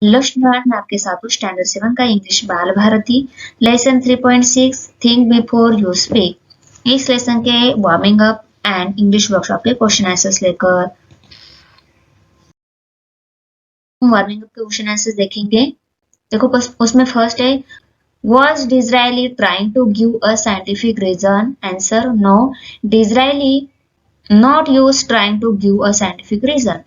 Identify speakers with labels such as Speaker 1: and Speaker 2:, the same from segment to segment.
Speaker 1: Hello student, मैं आपके साथ हूँ स्टैंडर्ड 7 का English Bal Bharati lesson 3.6 think before you speak. इस लेसन के warming up and English workshop के क्वेश्चन आंसर्स लेकर वार्मिंग अप के क्वेश्चन आंसर्स देखेंगे। देखो उसमें फर्स्ट है, was Disraeli trying to give a scientific reason? Answer, no, Disraeli not used trying to give a scientific reason.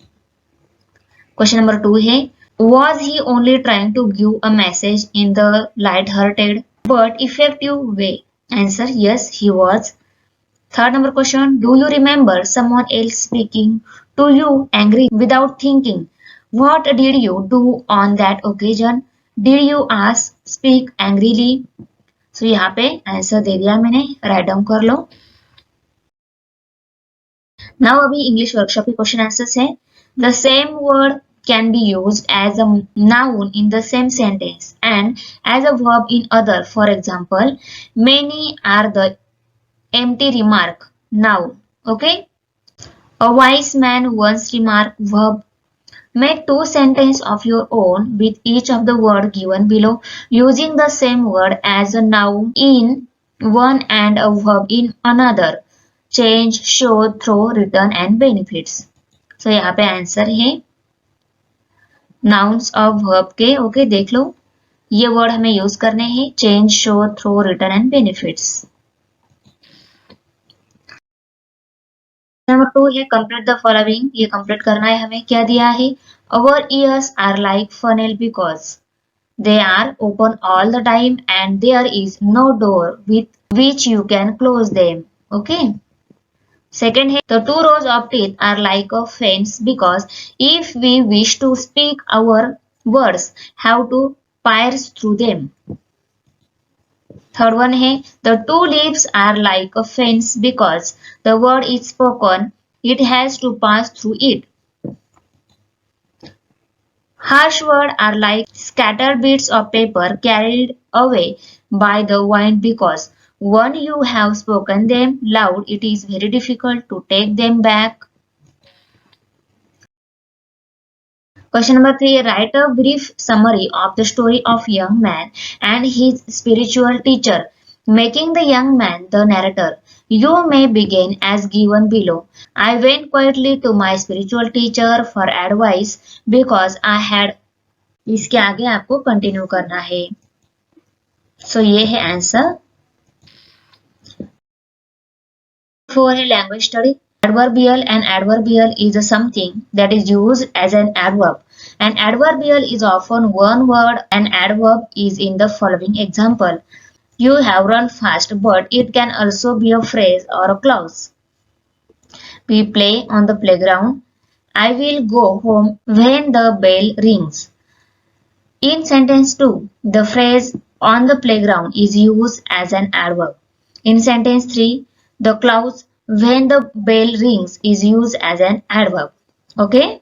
Speaker 1: Question number 2 है, was he only trying to give a message in the light-hearted but effective way? Answer, yes, he was. Third number question, do you remember someone else speaking to you angry without thinking? What did you do on that occasion? Did you ask, speak angrily? So यहाँ पे answer दे दिया मैंने, write down कर लो। Now अभी English workshop के question answers है। The same word can be used as a noun in the same sentence and as a verb in other. For example, many are the empty remark, noun. Okay. A wise man once remarked, verb. Make two sentences of your own with each of the word given below using the same word as a noun in one and a verb in another. Change, show, throw, return and benefits. So यहाँ पे answer है nouns of verb के। Okay, देख लो, ये word हमें use करने हैं, change, show, throw, return and benefits. Number 2 है, कंप्लीट द फॉलोइंग। ये कंप्लीट करना है हमें। क्या दिया है, our ears are like funnel because they are open all the time and there is no door with which you can close them. Okay. Second है, the two rows of teeth are like a fence because if we wish to speak our words, have to pierce through them. Third one है, the two leaves are like a fence because the word is spoken, it has to pass through it. Harsh words are like scattered bits of paper carried away by the wind because once you have spoken them loud, it is very difficult to take them back. Question number 3. Write a brief summary of the story of young man and his spiritual teacher, making the young man the narrator. You may begin as given below. I went quietly to my spiritual teacher for advice because I had. इसके आगे आपको continue करना है। सो ये है answer. 4 है language study. Adverbial and adverbial is something that is used as an adverb. An adverbial is often one word. An adverb is in the following example. You have run fast, but it can also be a phrase or a clause. We play on the playground. I will go home when the bell rings. In sentence 2, the phrase on the playground is used as an adverb. In sentence 3, the clause when the bell rings is used as an adverb. Okay?